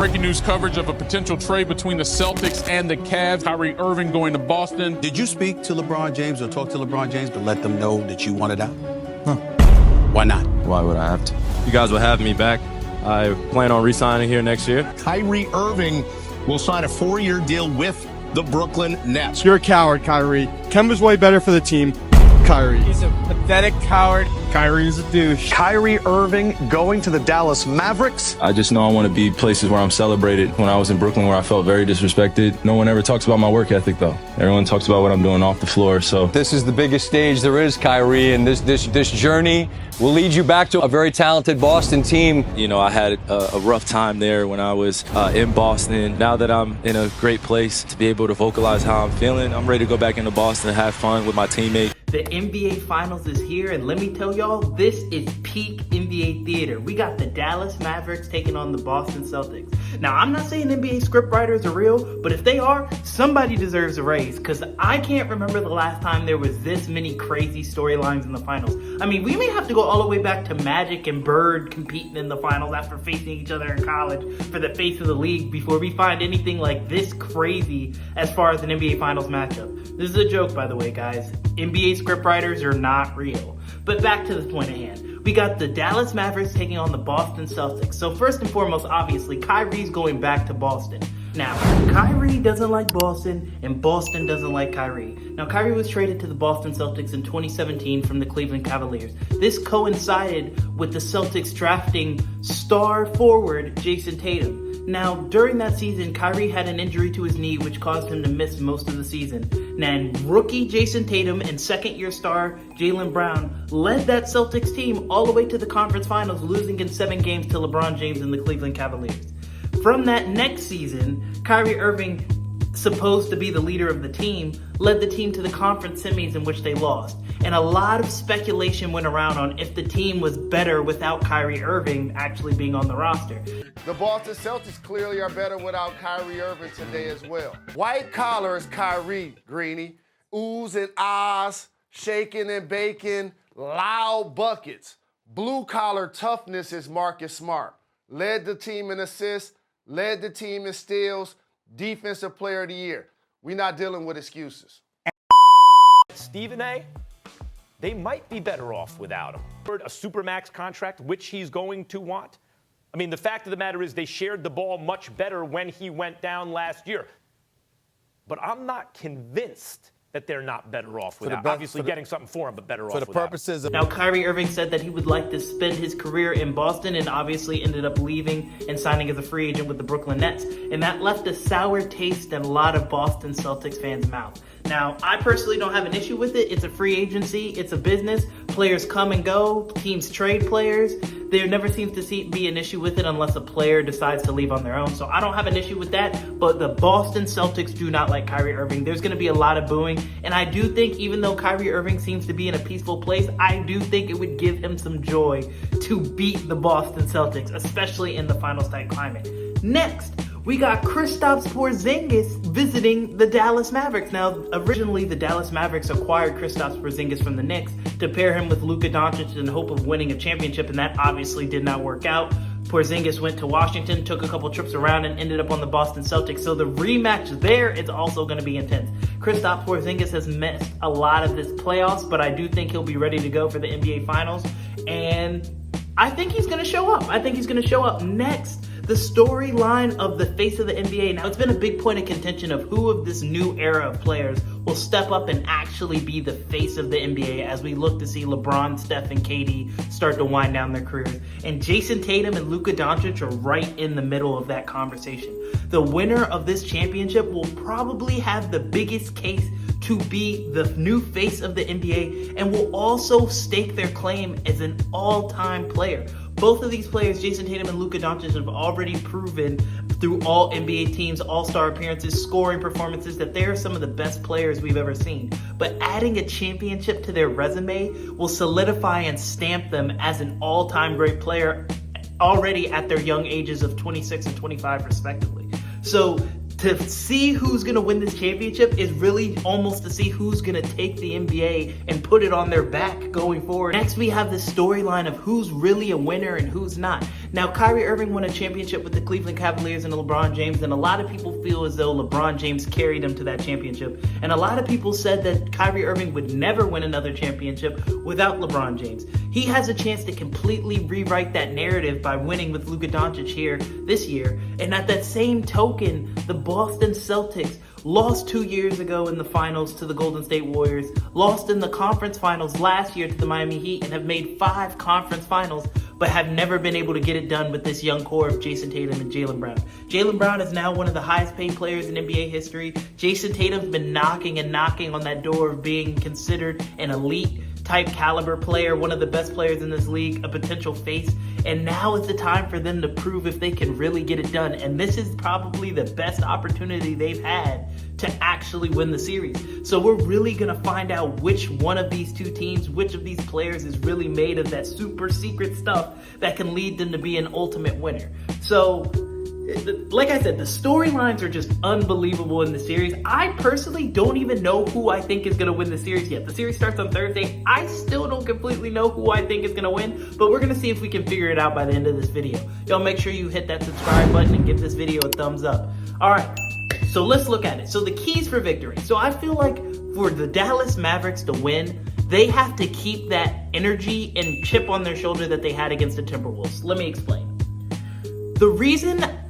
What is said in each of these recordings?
Breaking news coverage of a potential trade between the Celtics and the Cavs. Kyrie Irving going to Boston. Did you speak to LeBron James or talk to LeBron James to let them know that you wanted out? Why not? Why would I have to? You guys will have me back. I plan on re-signing here next year. Kyrie Irving will sign a 4-year deal with the Brooklyn Nets. You're a coward, Kyrie. Kemba's way better for the team. Kyrie. He's a pathetic coward. Kyrie's a douche. Kyrie Irving going to the Dallas Mavericks. I just know I want to be places where I'm celebrated. When I was in Brooklyn, where I felt very disrespected, no one ever talks about my work ethic, though. Everyone talks about what I'm doing off the floor, so. This is the biggest stage there is, Kyrie, and this journey will lead you back to a very talented Boston team. You know, I had a rough time there when I was in Boston. Now that I'm in a great place to be able to vocalize how I'm feeling, I'm ready to go back into Boston and have fun with my teammates. The NBA Finals is here, and let me tell y'all, this is peak NBA theater. We got the Dallas Mavericks taking on the Boston Celtics. Now, I'm not saying NBA scriptwriters are real, but if they are, somebody deserves a raise, because I can't remember the last time there was this many crazy storylines in the finals. I mean, we may have to go all the way back to Magic and Bird competing in the finals after facing each other in college for the face of the league before we find anything like this crazy as far as an NBA Finals matchup. This is a joke, by the way, guys. NBA scriptwriters are not real. But back to the point at hand. We got the Dallas Mavericks taking on the Boston Celtics. So first and foremost, obviously, Kyrie's going back to Boston. Now, Kyrie doesn't like Boston, and Boston doesn't like Kyrie. Now, Kyrie was traded to the Boston Celtics in 2017 from the Cleveland Cavaliers. This coincided with the Celtics drafting star forward Jayson Tatum. Now, during that season, Kyrie had an injury to his knee, which caused him to miss most of the season. Then, rookie Jayson Tatum and second-year star Jaylen Brown led that Celtics team all the way to the conference finals, losing in 7 games to LeBron James and the Cleveland Cavaliers. From that next season, Kyrie Irving, supposed to be the leader of the team, led the team to the conference semis in which they lost. And a lot of speculation went around on if the team was better without Kyrie Irving actually being on the roster. The Boston Celtics clearly are better without Kyrie Irving today as well. White collar is Kyrie, Greeny. Oohs and ahs, shaking and baking, loud buckets. Blue collar toughness is Marcus Smart. Led the team in assists, led the team in steals, defensive player of the year. We're not dealing with excuses. Stephen A., they might be better off without him. A supermax contract, which he's going to want. I mean, the fact of the matter is they shared the ball much better when he went down last year. But I'm not convinced that they're not better off without him. Obviously getting something for him, but better off without him. Now, Kyrie Irving said that he would like to spend his career in Boston and obviously ended up leaving and signing as a free agent with the Brooklyn Nets. And that left a sour taste in a lot of Boston Celtics fans' mouth. Now, I personally don't have an issue with it. It's a free agency. It's a business. Players come and go. Teams trade players. There never seems to be an issue with it unless a player decides to leave on their own. So I don't have an issue with that. But the Boston Celtics do not like Kyrie Irving. There's going to be a lot of booing. And I do think even though Kyrie Irving seems to be in a peaceful place, I do think it would give him some joy to beat the Boston Celtics, especially in the finals type climate. Next, we got Kristaps Porzingas visiting the Dallas Mavericks. Now, originally the Dallas Mavericks acquired Kristaps Porzingas from the Knicks to pair him with Luka Doncic in the hope of winning a championship, and that obviously did not work out. Porzingis went to Washington, took a couple trips around, and ended up on the Boston Celtics. So the rematch there is also going to be intense. Kristaps Porzingas has missed a lot of this playoffs, but I do think he'll be ready to go for the NBA Finals. And I think he's going to show up. Next, the storyline of the face of the NBA. Now, it's been a big point of contention of who of this new era of players will step up and actually be the face of the NBA as we look to see LeBron, Steph, and KD start to wind down their careers. And Jayson Tatum and Luka Doncic are right in the middle of that conversation. The winner of this championship will probably have the biggest case to be the new face of the NBA and will also stake their claim as an all-time player. Both of these players, Jayson Tatum and Luka Doncic, have already proven through all NBA teams, all-star appearances, scoring performances, that they are some of the best players we've ever seen. But adding a championship to their resume will solidify and stamp them as an all-time great player already at their young ages of 26 and 25 respectively. So to see who's going to win this championship is really almost to see who's going to take the NBA and put it on their back going forward. Next, we have the storyline of who's really a winner and who's not. Now, Kyrie Irving won a championship with the Cleveland Cavaliers and LeBron James, and a lot of people feel as though LeBron James carried him to that championship. And a lot of people said that Kyrie Irving would never win another championship without LeBron James. He has a chance to completely rewrite that narrative by winning with Luka Doncic here this year. And at that same token, the Boston Celtics lost 2 years ago in the finals to the Golden State Warriors, lost in the conference finals last year to the Miami Heat, and have made 5 conference finals, but have never been able to get it done with this young core of Jayson Tatum and Jaylen Brown. Jaylen Brown is now one of the highest paid players in NBA history. Jayson Tatum's been knocking on that door of being considered an elite type caliber player, one of the best players in this league, a potential face. And now is the time for them to prove if they can really get it done. And this is probably the best opportunity they've had to actually win the series. So we're really going to find out which one of these two teams, which of these players is really made of that super secret stuff that can lead them to be an ultimate winner. So, like I said, the storylines are just unbelievable in the series. I personally don't even know who I think is going to win the series yet. The series starts on Thursday. I still don't completely know who I think is going to win, but we're going to see if we can figure it out by the end of this video. Y'all make sure you hit that subscribe button and give this video a thumbs up. All right, so let's look at it. So the keys for victory. So I feel like for the Dallas Mavericks to win, they have to keep that energy and chip on their shoulder that they had against the Timberwolves. Let me explain.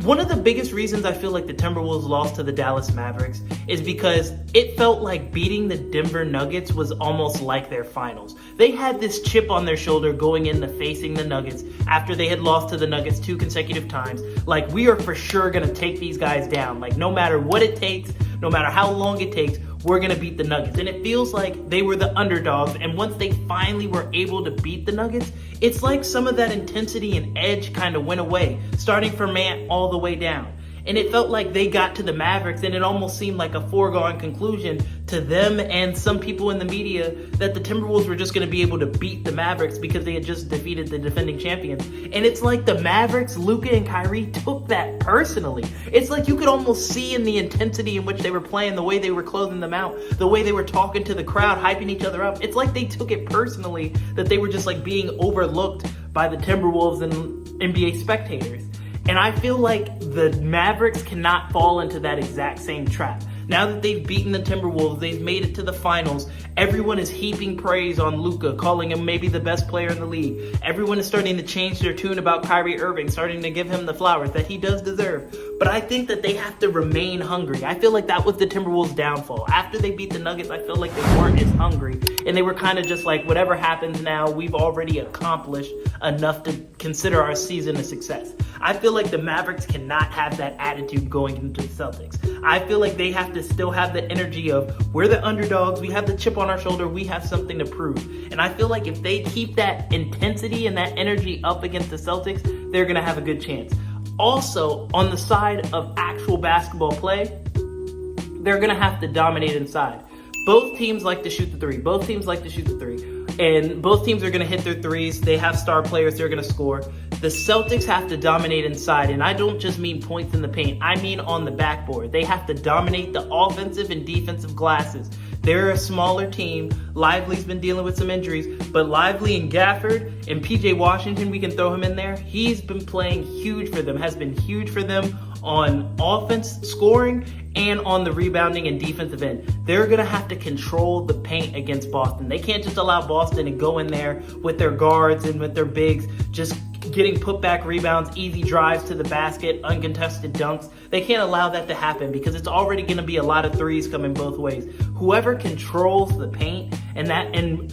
One of the biggest reasons I feel like the Timberwolves lost to the Dallas Mavericks is because it felt like beating the Denver Nuggets was almost like their finals. They had this chip on their shoulder going into facing the Nuggets after they had lost to the Nuggets 2 consecutive times. Like, we are for sure going to take these guys down. Like, no matter what it takes, no matter how long it takes, we're going to beat the Nuggets. And it feels like they were the underdogs. And once they finally were able to beat the Nuggets, it's like some of that intensity and edge kind of went away, starting from Ant all the way down. And it felt like they got to the Mavericks, and it almost seemed like a foregone conclusion to them and some people in the media that the Timberwolves were just going to be able to beat the Mavericks because they had just defeated the defending champions. And it's like the Mavericks, Luka and Kyrie, took that personally. It's like you could almost see in the intensity in which they were playing, the way they were closing them out, the way they were talking to the crowd, hyping each other up. It's like they took it personally that they were just like being overlooked by the Timberwolves and NBA spectators. And I feel like the Mavericks cannot fall into that exact same trap. Now that they've beaten the Timberwolves, they've made it to the finals, everyone is heaping praise on Luka, calling him maybe the best player in the league. Everyone is starting to change their tune about Kyrie Irving, starting to give him the flowers that he does deserve. But I think that they have to remain hungry. I feel like that was the Timberwolves' downfall. After they beat the Nuggets, I feel like they weren't as hungry. And they were kind of just like, whatever happens now, we've already accomplished enough to consider our season a success. I feel like the Mavericks cannot have that attitude going into the Celtics. I feel like they have to still have the energy of, we're the underdogs, we have the chip on our shoulder, we have something to prove. And I feel like if they keep that intensity and that energy up against the Celtics, they're going to have a good chance. Also, on the side of actual basketball play, they're going to have to dominate inside. Both teams like to shoot the three. And both teams are going to hit their threes. They have star players. They're going to score. The Celtics have to dominate inside. And I don't just mean points in the paint. I mean on the backboard. They have to dominate the offensive and defensive glasses. They're a smaller team. Lively's been dealing with some injuries. But Lively and Gafford and PJ Washington, we can throw him in there. He's been playing huge for them, has been huge for them on offense, scoring, and on the rebounding and defensive end. They're going to have to control the paint against Boston. They can't just allow Boston to go in there with their guards and with their bigs just getting putback rebounds, easy drives to the basket, uncontested dunks. They can't allow that to happen because it's already going to be a lot of threes coming both ways. Whoever controls the paint, and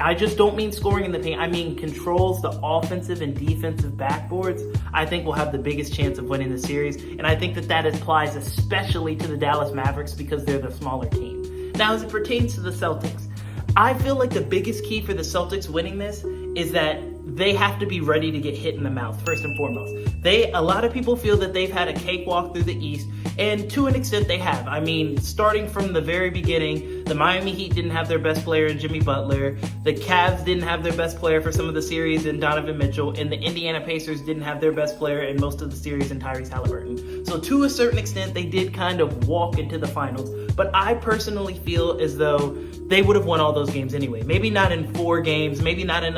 I just don't mean scoring in the paint, I mean controls the offensive and defensive backboards, I think will have the biggest chance of winning the series. And I think that applies especially to the Dallas Mavericks because they're the smaller team. Now, as it pertains to the Celtics, I feel like the biggest key for the Celtics winning this is that they have to be ready to get hit in the mouth, first and foremost. A lot of people feel that they've had a cakewalk through the East, and to an extent they have. I mean, starting from the very beginning, the Miami Heat didn't have their best player in Jimmy Butler, the Cavs didn't have their best player for some of the series in Donovan Mitchell, and the Indiana Pacers didn't have their best player in most of the series in Tyrese Halliburton. So to a certain extent, they did kind of walk into the finals, but I personally feel as though they would have won all those games anyway. Maybe not in 4 games, maybe not in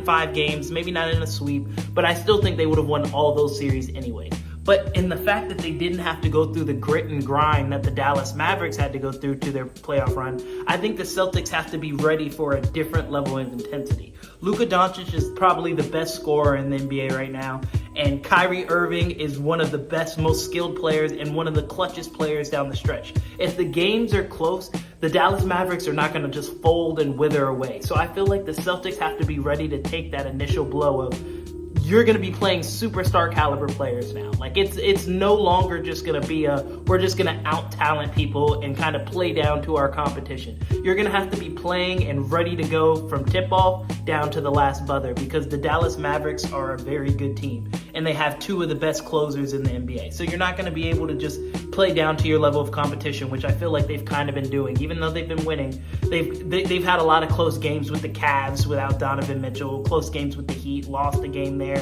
5 games, maybe not in a sweep, but I still think they would have won all those series anyway. But in the fact that they didn't have to go through the grit and grind that the Dallas Mavericks had to go through to their playoff run, I think the Celtics have to be ready for a different level of intensity. Luka Doncic is probably the best scorer in the NBA right now, and Kyrie Irving is one of the best, most skilled players and one of the clutchest players down the stretch. If the games are close, the Dallas Mavericks are not going to just fold and wither away. So I feel like the Celtics have to be ready to take that initial blow of, you're going to be playing superstar caliber players now. Like it's no longer just going to be we're just going to out talent people and kind of play down to our competition. You're going to have to be playing and ready to go from tip off down to the last buzzer, because the Dallas Mavericks are a very good team and they have 2 of the best closers in the NBA. So you're not going to be able to just play down to your level of competition, which I feel like they've kind of been doing. Even though they've been winning, they've had a lot of close games with the Cavs without Donovan Mitchell, close games with the Heat, lost a game there.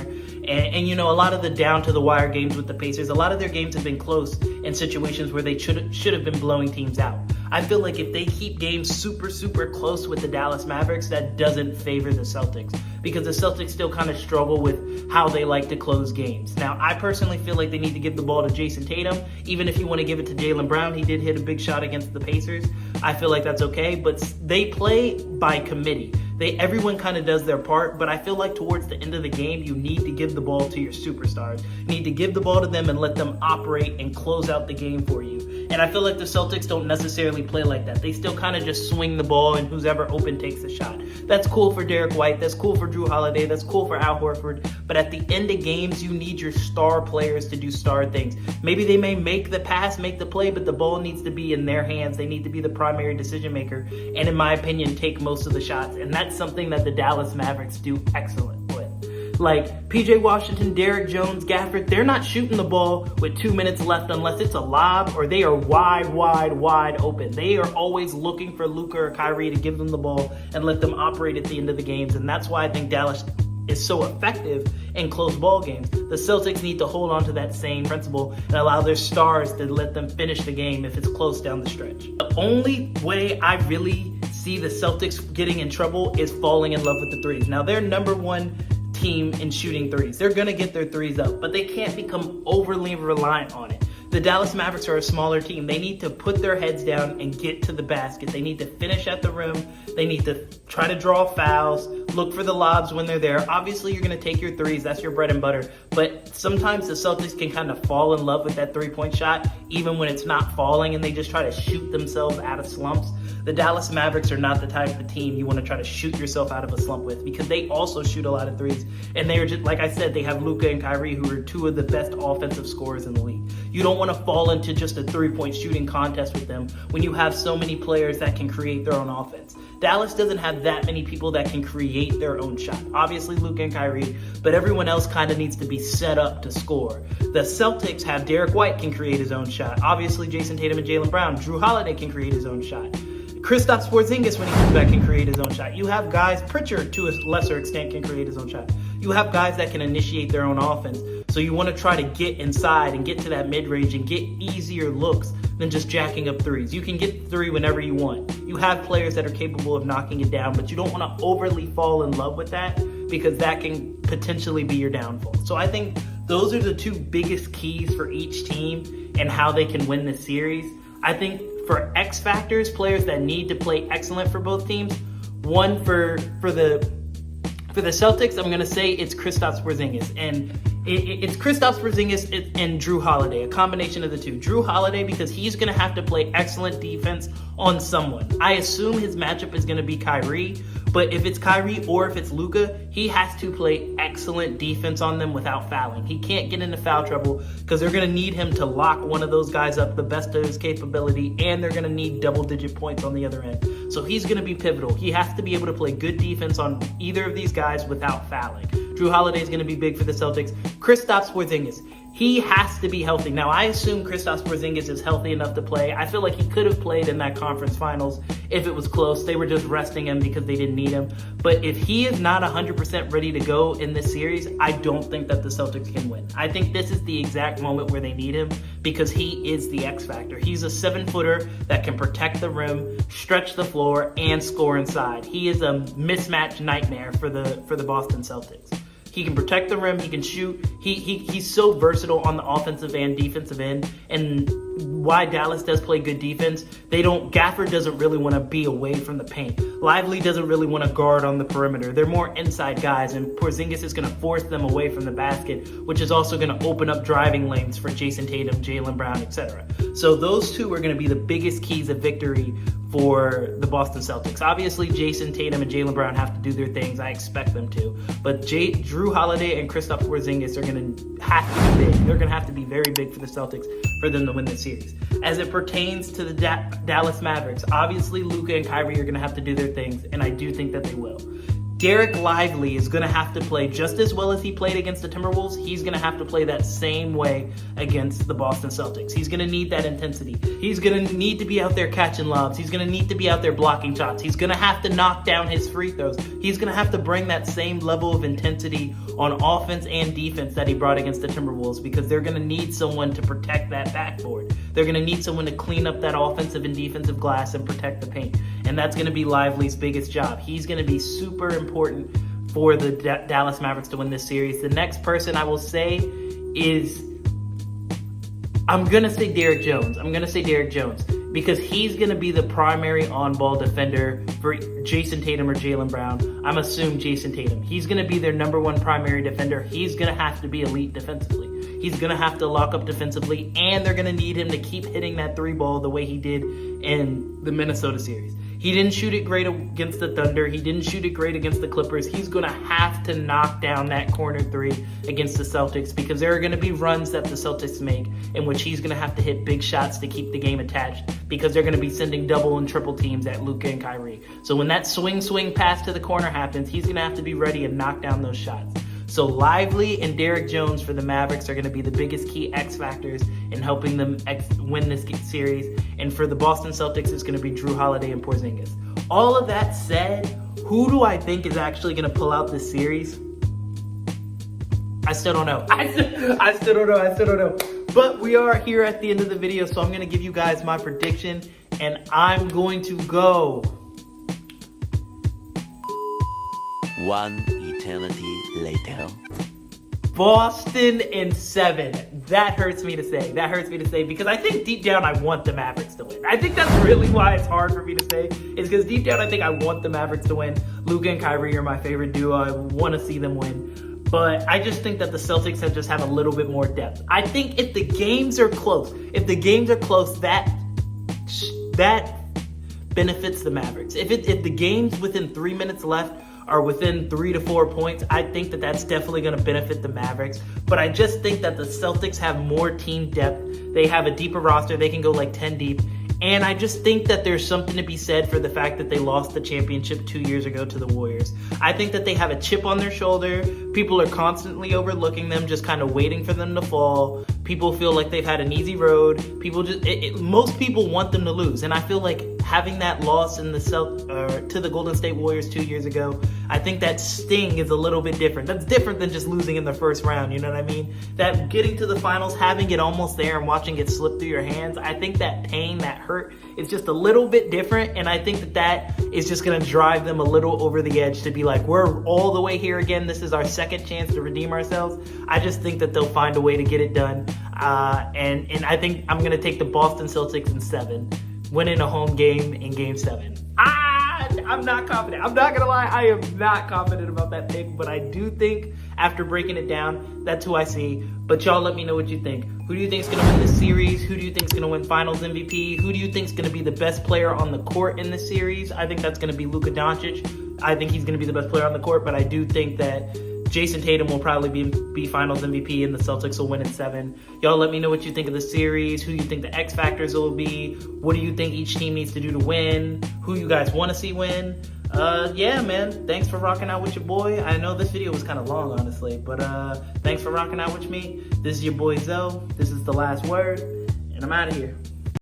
And you know, a lot of the down to the wire games with the Pacers, a lot of their games have been close in situations where they should have been blowing teams out. I feel like if they keep games super, super close with the Dallas Mavericks, that doesn't favor the Celtics, because the Celtics still kind of struggle with how they like to close games. Now, I personally feel like they need to give the ball to Jayson Tatum. Even if you want to give it to Jaylen Brown, he did hit a big shot against the Pacers. I feel like that's okay, but they play by committee. Everyone kind of does their part, but I feel like towards the end of the game, you need to give the ball to your superstars. You need to give the ball to them and let them operate and close out the game for you. And I feel like the Celtics don't necessarily play like that. They still kind of just swing the ball and who's ever open takes the shot. That's cool for Derek White. That's cool for Drew Holiday. That's cool for Al Horford. But at the end of games, you need your star players to do star things. Maybe they may make the pass, make the play, but the ball needs to be in their hands. They need to be the primary decision maker. And in my opinion, take most of the shots. And that's something that the Dallas Mavericks do excellent with. Like PJ Washington, Derek Jones, Gafford, they're not shooting the ball with 2 minutes left unless it's a lob or they are wide open. They are always looking for Luka or Kyrie to give them the ball and let them operate at the end of the games. And that's why I think Dallas is so effective in close ball games. The Celtics need to hold on to that same principle and allow their stars to let them finish the game if it's close down the stretch. The only way I really see the Celtics getting in trouble is falling in love with the threes. Now, they're number 1 team in shooting threes. They're going to get their threes up, but they can't become overly reliant on it. The Dallas Mavericks are a smaller team. They need to put their heads down and get to the basket. They need to finish at the rim. They need to try to draw fouls, look for the lobs when they're there. Obviously, you're going to take your threes. That's your bread and butter. But sometimes the Celtics can kind of fall in love with that three-point shot, even when it's not falling, and they just try to shoot themselves out of slumps. The Dallas Mavericks are not the type of team you want to try to shoot yourself out of a slump with, because they also shoot a lot of threes. And they are just, like I said, they have Luka and Kyrie, who are 2 of the best offensive scorers in the league. You don't want to fall into just a three-point shooting contest with them when you have so many players that can create their own offense. Dallas doesn't have that many people that can create their own shot. Obviously, Luka and Kyrie, but everyone else kind of needs to be set up to score. The Celtics have Derek White can create his own shot. Obviously, Jayson Tatum and Jaylen Brown. Drew Holiday can create his own shot. Kristaps Porzingas, when he comes back, can create his own shot. You have guys, Pritchard to a lesser extent can create his own shot. You have guys that can initiate their own offense. So you want to try to get inside and get to that mid-range and get easier looks than just jacking up threes. You can get 3 whenever you want. You have players that are capable of knocking it down, but you don't want to overly fall in love with that, because that can potentially be your downfall. So I think those are the 2 biggest keys for each team and how they can win this series. I think for X factors, players that need to play excellent for both teams, one for the Celtics, I'm going to say it's Kristaps Porzingas. And it's Kristaps Porzingas and Drew Holiday, a combination of the 2. Drew Holiday, because he's going to have to play excellent defense on someone. I assume his matchup is going to be Kyrie, but if it's Kyrie or if it's Luka, he has to play excellent defense on them without fouling. He can't get into foul trouble because they're going to need him to lock one of those guys up the best of his capability, and they're going to need double-digit points on the other end. So he's going to be pivotal. He has to be able to play good defense on either of these guys without fouling. Drew Holiday is going to be big for the Celtics. Kristaps Porzingas. He has to be healthy. Now, I assume Kristaps Porzingas is healthy enough to play. I feel like he could have played in that conference finals if it was close. They were just resting him because they didn't need him. But if he is not 100% ready to go in this series, I don't think that the Celtics can win. I think this is the exact moment where they need him because he is the X factor. He's a 7-footer that can protect the rim, stretch the floor, and score inside. He is a mismatch nightmare for the Boston Celtics. He can protect the rim. He can shoot. He's so versatile on the offensive and defensive end. And why Dallas does play good defense, Gafford doesn't really want to be away from the paint. Lively doesn't really want to guard on the perimeter. They're more inside guys, and Porzingis is going to force them away from the basket, which is also going to open up driving lanes for Jayson Tatum, Jaylen Brown, etc. So those two are going to be the biggest keys of victory for the Boston Celtics. Obviously, Jayson Tatum and Jaylen Brown have to do their things. I expect them to. But Drew Holiday and Kristaps Porzingas are going to have to be big. They're going to have to be very big for the Celtics for them to win this series. As it pertains to the Dallas Mavericks, obviously Luka and Kyrie are going to have to do their things, and I do think that they will. Derek Lively is going to have to play just as well as he played against the Timberwolves. He's going to have to play that same way against the Boston Celtics. He's going to need that intensity. He's going to need to be out there catching lobs. He's going to need to be out there blocking shots. He's going to have to knock down his free throws. He's going to have to bring that same level of intensity on offense and defense that he brought against the Timberwolves because they're going to need someone to protect that backboard. They're going to need someone to clean up that offensive and defensive glass and protect the paint. And that's going to be Lively's biggest job. He's going to be super important for the Dallas Mavericks to win this series. The next person I will say is, I'm going to say Derek Jones. Because he's going to be the primary on-ball defender for Jayson Tatum or Jaylen Brown. I'm assuming Jayson Tatum. He's going to be their number one primary defender. He's going to have to be elite defensively. He's going to have to lock up defensively, and they're going to need him to keep hitting that 3-ball the way he did in the Minnesota series. He didn't shoot it great against the Thunder. He didn't shoot it great against the Clippers. He's going to have to knock down that corner 3 against the Celtics because there are going to be runs that the Celtics make in which he's going to have to hit big shots to keep the game attached because they're going to be sending double and triple teams at Luka and Kyrie. So when that swing pass to the corner happens, he's going to have to be ready and knock down those shots. So Lively and Derek Jones for the Mavericks are going to be the biggest key X factors in helping them win this series. And for the Boston Celtics, it's going to be Drew Holiday and Porzingis. All of that said, who do I think is actually going to pull out this series? I still don't know. I still don't know. But we are here at the end of the video, so I'm going to give you guys my prediction. And I'm going to go 1 eternity later. Boston in 7. That hurts me to say because I think deep down I want the Mavericks to win. I think that's really why it's hard for me to say, is because deep down I think I want the Mavericks to win. Luka and Kyrie are my favorite duo. I want to see them win. But I just think that the Celtics have a little bit more depth. I think if the games are close, that benefits the Mavericks. If the game's within 3 minutes left are within 3 to 4 points, I think that that's definitely going to benefit the Mavericks. But I just think that the Celtics have more team depth. They have a deeper roster. They can go like 10 deep. And I just think that there's something to be said for the fact that they lost the championship 2 years ago to the Warriors. I think that they have a chip on their shoulder. People are constantly overlooking them, just kind of waiting for them to fall. People feel like they've had an easy road. Most people want them to lose. And I feel like having that loss in to the Golden State Warriors 2 years ago, I think that sting is a little bit different. That's different than just losing in the first round, you know what I mean? That getting to the finals, having it almost there and watching it slip through your hands, I think that pain, that hurt, is just a little bit different. And I think that is just going to drive them a little over the edge to be like, we're all the way here again. This is our second chance to redeem ourselves. I just think that they'll find a way to get it done. And I think I'm going to take the Boston Celtics in 7, winning a home game in Game 7. I'm not confident. I'm not going to lie. I am not confident about that pick, but I do think after breaking it down, that's who I see. But y'all let me know what you think. Who do you think is going to win this series? Who do you think is going to win Finals MVP? Who do you think is going to be the best player on the court in this series? I think that's going to be Luka Doncic. I think he's going to be the best player on the court, but I do think that Jayson Tatum will probably be Finals MVP and the Celtics will win in 7. Y'all let me know what you think of the series. Who you think the X factors will be? What do you think each team needs to do to win? Who you guys want to see win? Yeah, man, thanks for rocking out with your boy. I know this video was kind of long, honestly, but thanks for rocking out with me. This is your boy Zoe. This is The Last Word, and I'm out of here.